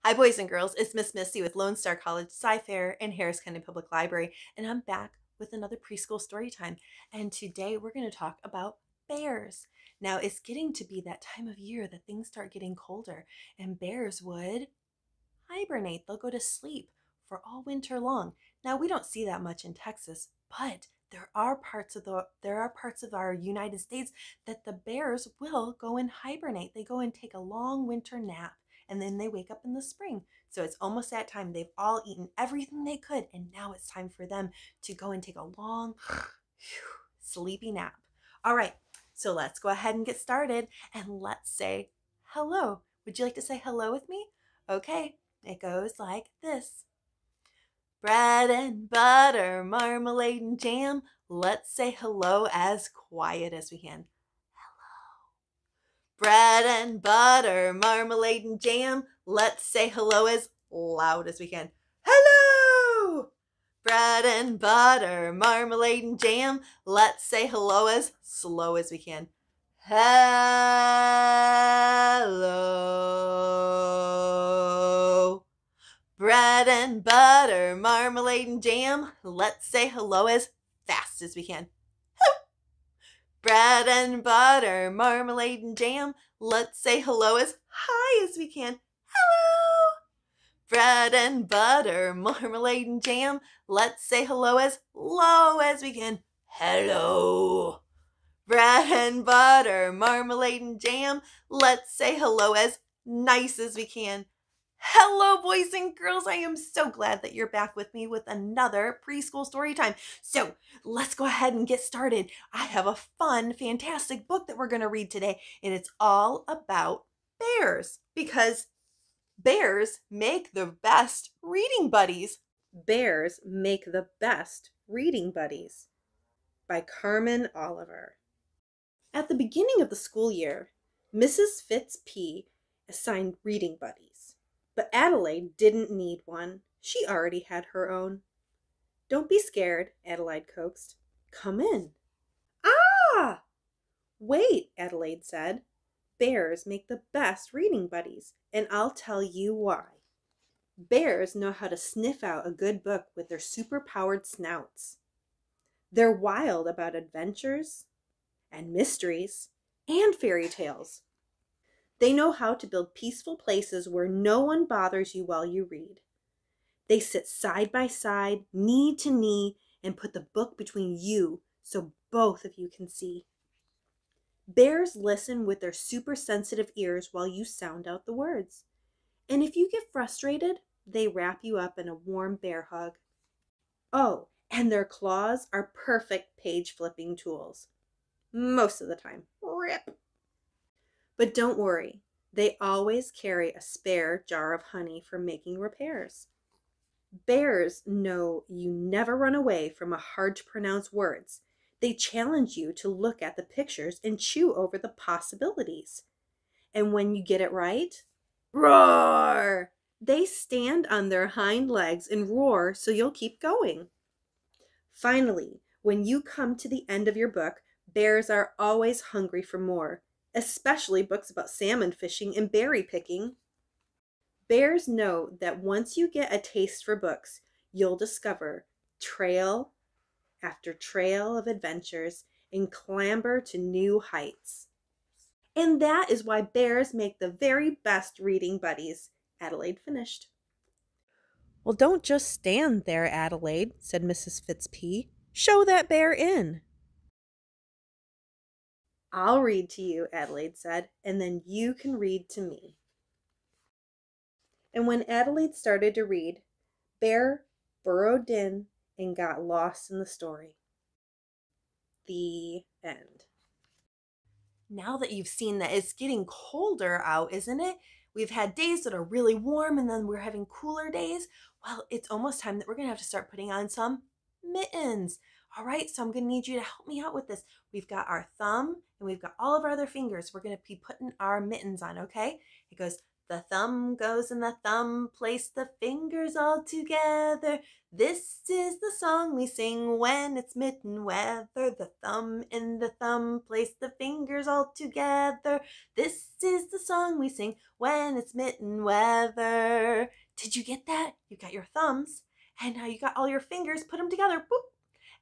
Hi, boys and girls. It's Miss Missy with Lone Star College Sci-Fair and Harris County Public Library, and I'm back with another preschool story time. And today we're going to talk about bears. Now, it's getting to be that time of year that things start getting colder, and bears would hibernate. They'll go to sleep for all winter long. Now, we don't see that much in Texas, but there are parts of our United States that the bears will go and hibernate. They go and take a long winter nap, and then they wake up in the spring. So it's almost that time. They've all eaten everything they could, and now it's time for them to go and take a long sleepy nap. All right, so let's go ahead and get started, and let's say hello. Would you like to say hello with me? Okay, it goes like this. Bread and butter, marmalade and jam. Let's say hello as quiet as we can. Hello. Bread and butter, marmalade and jam. Let's say hello as loud as we can. Hello. Bread and butter, marmalade and jam. Let's say hello as slow as we can. Hello. Bread and butter, marmalade and jam. Let's say hello as fast as we can. Bread and butter, marmalade and jam. Let's say hello as high as we can. Hello. Bread and butter, marmalade and jam. Let's say hello as low as we can. Hello. Bread and butter, marmalade and jam. Let's say hello as nice as we can. Hello, boys and girls. I am so glad that you're back with me with another preschool story time. So let's go ahead and get started. I have a fun, fantastic book that we're going to read today, and it's all about bears because bears make the best reading buddies. Bears make the best reading buddies by Carmen Oliver. At the beginning of the school year, Mrs. Fitz P. assigned reading buddies. But Adelaide didn't need one. She already had her own. Don't be scared, Adelaide coaxed. Come in. Ah! Wait, Adelaide said. Bears make the best reading buddies, and I'll tell you why. Bears know how to sniff out a good book with their super-powered snouts. They're wild about adventures and mysteries and fairy tales. They know how to build peaceful places where no one bothers you while you read. They sit side by side, knee to knee, and put the book between you so both of you can see. Bears listen with their super sensitive ears while you sound out the words. And if you get frustrated, they wrap you up in a warm bear hug. Oh, and their claws are perfect page flipping tools. Most of the time. Rip! But don't worry, they always carry a spare jar of honey for making repairs. Bears know you never run away from a hard-to-pronounce words. They challenge you to look at the pictures and chew over the possibilities. And when you get it right, roar! They stand on their hind legs and roar so you'll keep going. Finally, when you come to the end of your book, bears are always hungry for more. Especially books about salmon fishing and berry picking. Bears know that once you get a taste for books, you'll discover trail after trail of adventures and clamber to new heights. And that is why bears make the very best reading buddies, Adelaide finished. Well, don't just stand there, Adelaide, said Mrs. Fitzp. Show that bear in. I'll read to you, Adelaide said, and then you can read to me. And when Adelaide started to read, Bear burrowed in and got lost in the story. The end. Now that you've seen that it's getting colder out, isn't it? We've had days that are really warm and then we're having cooler days. Well, it's almost time that we're going to have to start putting on some mittens. All right, so I'm going to need you to help me out with this. We've got our thumb and we've got all of our other fingers. We're going to be putting our mittens on, okay? It goes The thumb goes in the thumb, place the fingers all together. This is the song we sing when it's mitten weather. The thumb in the thumb, place the fingers all together. This is the song we sing when it's mitten weather. Did you get that? You got your thumbs, and now you got all your fingers, put them together, boop.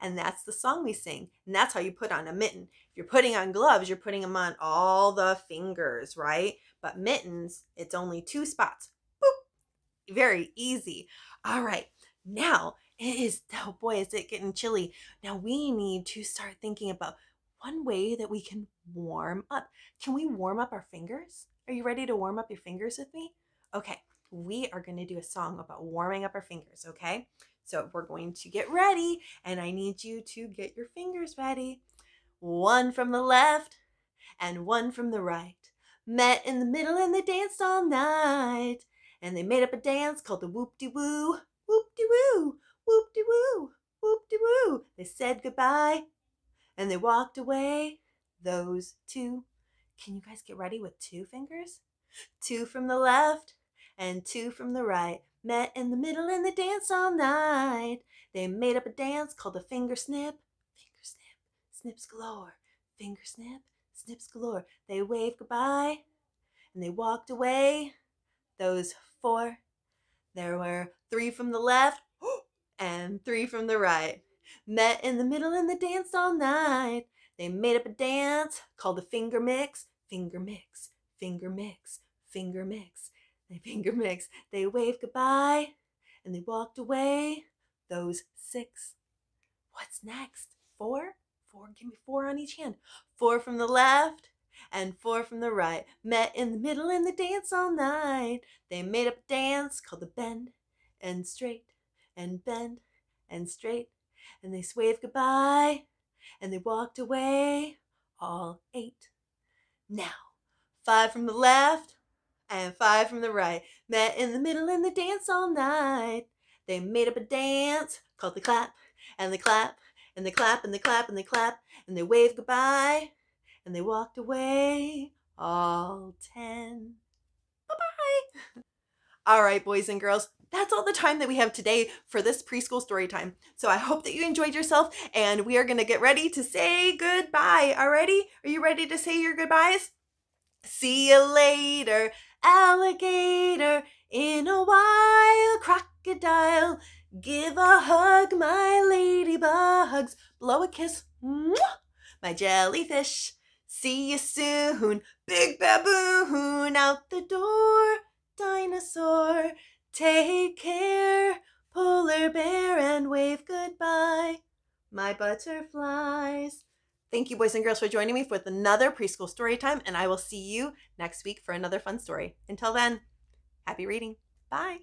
And that's the song we sing. And that's how you put on a mitten. If you're putting on gloves, you're putting them on all the fingers, right? But mittens, it's only 2 spots. Boop. Very easy. All right. Now it is, oh boy, is it getting chilly. Now we need to start thinking about one way that we can warm up. Can we warm up our fingers? Are you ready to warm up your fingers with me? Okay. We are going to do a song about warming up our fingers, okay? So we're going to get ready, and I need you to get your fingers ready. One from the left and one from the right met in the middle and they danced all night. And they made up a dance called the whoop-de-woo, whoop-de-woo, whoop-de-woo, whoop-de-woo. They said goodbye and they walked away, those two. Can you guys get ready with 2 fingers? 2 from the left and 2 from the right met in the middle and they danced all night. They made up a dance called the finger snip, snips galore, finger snip, snips galore. They waved goodbye and they walked away, those 4. There were 3 from the left and 3 from the right met in the middle and they danced all night. They made up a dance called the finger mix, finger mix, finger mix, finger mix. They finger mix. They waved goodbye and they walked away, those 6. What's next? 4? 4, give me 4 on each hand. 4 from the left and 4 from the right met in the middle and they danced all night. They made up a dance called the bend and straight and bend and straight. And they waved goodbye and they walked away, all 8. Now, 5 from the left and 5 from the right met in the middle and they danced all night. They made up a dance called the clap and the clap and the clap and the clap and the clap, and they waved goodbye and they walked away, all 10. Bye-bye. All right, boys and girls, that's all the time that we have today for this preschool story time. So I hope that you enjoyed yourself, and we are going to get ready to say goodbye. Alrighty? Are you ready to say your goodbyes? See you later, alligator, in a while, crocodile. Give a hug, my ladybugs. Blow a kiss, mwah, my jellyfish. See you soon, big baboon. Out the door, dinosaur. Take care, polar bear, and wave goodbye, my butterflies. Thank you, boys and girls, for joining me for another preschool story time, and I will see you next week for another fun story. Until then, happy reading. Bye.